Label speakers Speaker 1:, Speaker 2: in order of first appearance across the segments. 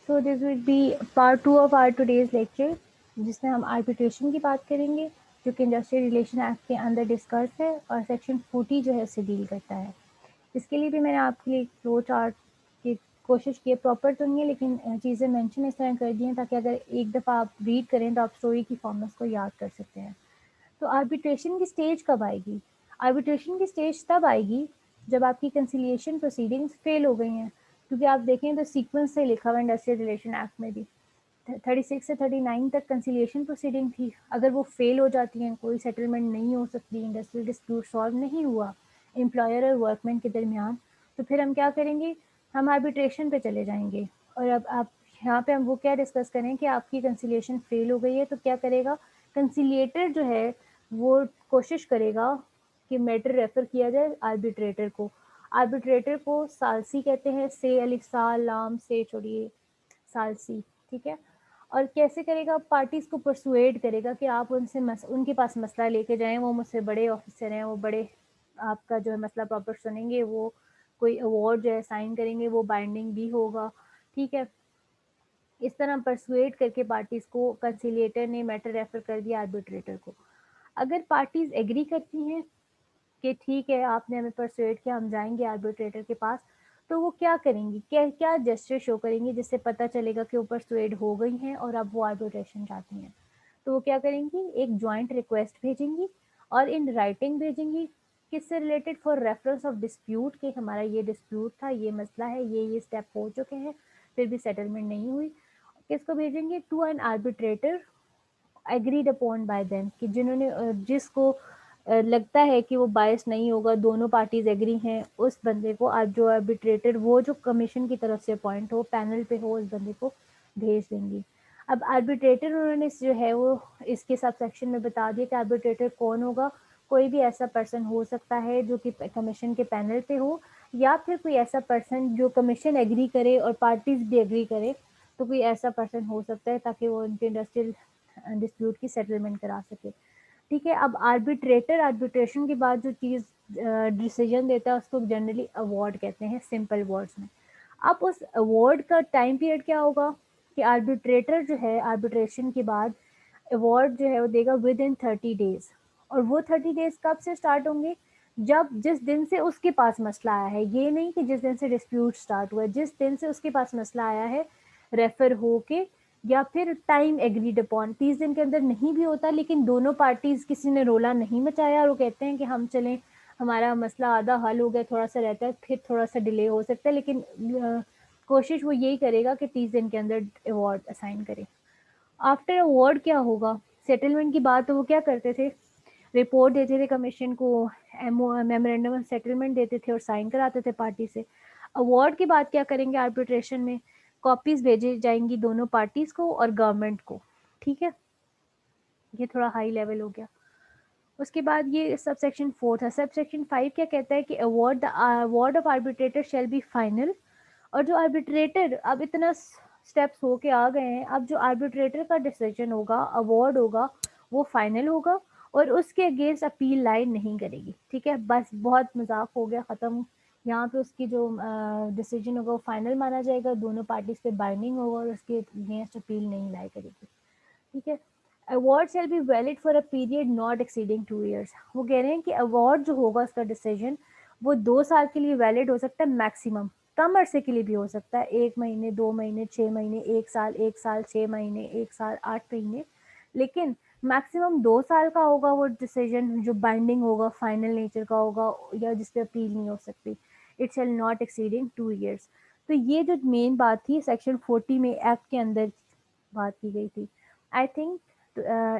Speaker 1: So this will be part 2 of our today's lecture, जिसमें हम arbitration की बात करेंगे, जो कि इंडस्ट्रियल रिलेशन एक्ट के अंदर डिस्कस है और सेक्शन 40 जो है उससे डील करता है। इसके लिए भी मैंने आपके लिए फ्लो चार्ट की कोशिश की है, प्रॉपर तो नहीं है लेकिन चीज़ें मेंशन इस तरह कर दी हैं ताकि अगर एक दफ़ा आप रीड करें तो आप स्टोरी की फॉर्म उसको याद कर सकते हैं। तो आर्बिट्रेशन की स्टेज कब आएगी? आर्बिट्रेशन की स्टेज तब आएगी जब आपकी कंसिलिएशन प्रोसीडिंग्स फेल हो गई हैं, क्योंकि आप देखें तो सीक्वेंस से लिखा हुआ इंडस्ट्रियल रिलेशन एक्ट में भी 36 से 39 तक कंसिलिएशन प्रोसीडिंग थी। अगर वो फेल हो जाती हैं, कोई सेटलमेंट नहीं हो सकती, इंडस्ट्रियल डिस्प्यूट सॉल्व नहीं हुआ एम्प्लॉयर और वर्कमैन के दरमियान, तो फिर हम क्या करेंगे? हम आर्बिट्रेशन पे चले जाएंगे। और अब आप यहाँ पे हम वो क्या डिस्कस करें कि आपकी कंसिलिएशन फेल हो गई है तो क्या करेगा? कंसिलिएटर जो है वो कोशिश करेगा कि मैटर रेफर किया जाए आर्बिट्रेटर को। आर्बिट्रेटर को सालसी कहते हैं, से अलिफ साल लाम से छोड़िए सालसी, ठीक है। और कैसे करेगा? पार्टीज को परसुएड करेगा कि आप उनसे उनके पास मसला लेके जाएं, वो मुझसे बड़े ऑफिसर हैं, वो बड़े आपका जो है मसला प्रॉपर सुनेंगे, वो कोई अवार्ड जो है साइन करेंगे, वो बाइंडिंग भी होगा, ठीक है। इस तरह परसुएड करके पार्टीज को कंसिलिएटर ने मैटर रेफर कर दिया आर्बिट्रेटर को। अगर पार्टीज एग्री करती हैं कि ठीक है आपने हमें परसुएड किया, हम जाएंगे आर्बिट्रेटर के पास, तो वो क्या करेंगी? क्या क्या जेस्चर शो करेंगी जिससे पता चलेगा कि वो परसुएड हो गई हैं और अब वो आर्बिट्रेशन चाहती हैं? तो वो क्या करेंगी? एक जॉइंट रिक्वेस्ट भेजेंगी और इन राइटिंग भेजेंगी, किससे related? For reference of dispute, कि हमारा ये डिस्प्यूट था, ये मसला है, ये स्टेप हो चुके हैं, फिर भी सेटलमेंट नहीं हुई। किसको भेजेंगे? To an arbitrator agreed upon by them, कि जिन्होंने जिसको लगता है कि वो बायस नहीं होगा, दोनों पार्टीज एग्री हैं, उस बंदे को आज जो आर्बिट्रेटर, वो जो कमीशन की तरफ से अपॉइंट हो, पैनल पे हो, उस बंदे को भेज देंगी। अब आर्बिट्रेटर उन्होंने जो है वो इसके सब सेक्शन में बता दिया कि आर्बिट्रेटर कौन होगा। कोई भी ऐसा पर्सन हो सकता है जो कि कमीशन के पैनल पे हो, या फिर कोई ऐसा पर्सन जो कमीशन एग्री करे और पार्टीज भी एग्री करे, तो कोई ऐसा पर्सन हो सकता है ताकि वो उनके इंडस्ट्रियल डिस्प्यूट की सेटलमेंट करा सके, ठीक है। अब आर्बिट्रेटर आर्बिट्रेशन के बाद जो चीज़ डिसीजन देता है उसको जनरली अवार्ड कहते हैं, सिंपल वर्ड्स में। अब उस अवार्ड का टाइम पीरियड क्या होगा? कि आर्बिट्रेटर जो है आर्बिट्रेशन के बाद अवार्ड जो है वो देगा विद इन 30 डेज। और वो 30 डेज कब से स्टार्ट होंगे? जब जिस दिन से उसके पास मसला आया है, ये नहीं कि जिस दिन से डिस्प्यूट स्टार्ट हुआ है, जिस दिन से उसके पास मसला आया है रेफर हो के, या फिर टाइम एग्रीड अपॉन 30 दिन के अंदर नहीं भी होता, लेकिन दोनों पार्टीज किसी ने रोला नहीं मचाया और वो कहते हैं कि हम चलें, हमारा मसला आधा हल हो गया, थोड़ा सा रहता है, फिर थोड़ा सा डिले हो सकता है, लेकिन कोशिश वो यही करेगा कि 30 दिन के अंदर अवार्ड असाइन करे। आफ्टर अवार्ड क्या होगा? सेटलमेंट की बात तो वो क्या करते थे? रिपोर्ट देते थे कमीशन को, मेमोरेंडम ऑफ सेटलमेंट देते थे और साइन कराते थे पार्टी से। अवार्ड के बाद क्या करेंगे? आर्बिट्रेशन में कॉपीज भेजी जाएंगी दोनों पार्टीज को और गवर्नमेंट को, ठीक है। ये थोड़ा हाई लेवल हो गया। उसके बाद ये सब सेक्शन 4 था। सब सेक्शन 5 क्या कहता है? कि award of arbitrator shall be final. और जो आर्बिट्रेटर अब इतना स्टेप्स होके आ गए हैं, अब जो आर्बिट्रेटर का डिसीजन होगा, अवार्ड होगा, वो फाइनल होगा और उसके अगेंस्ट अपील लाई नहीं करेगी, ठीक है। बस बहुत मजाक हो गया, ख़त्म। यहाँ पे उसकी जो डिसीजन होगा वो फाइनल माना जाएगा, दोनों पार्टीज पे बाइंडिंग होगा और उसके अगेंस्ट अपील नहीं लाई करेगी, ठीक है। Award shall be valid for a period not exceeding 2 years। वो कह रहे हैं कि अवार्ड जो होगा उसका डिसीजन वो 2 साल के लिए वैलिड हो सकता है मैक्सिमम, कम अरसे के लिए भी हो सकता है, 1 महीने, 2 महीने, 6 महीने, 1 साल, 1 साल, 6 महीने, 1 साल, 8 महीने, लेकिन मैक्सिमम 2 साल का होगा वो डिसीजन जो बाइंडिंग होगा, फाइनल नेचर का होगा, या जिस पे अपील नहीं हो सकती। It shall not exceeding 2 years। तो ये जो मेन बात थी सेक्शन 40 में एक्ट के अंदर बात की गई थी। I think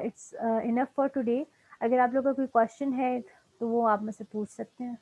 Speaker 1: it's enough for today. अगर आप लोग का कोई क्वेश्चन है तो वो आप मुझसे पूछ सकते हैं।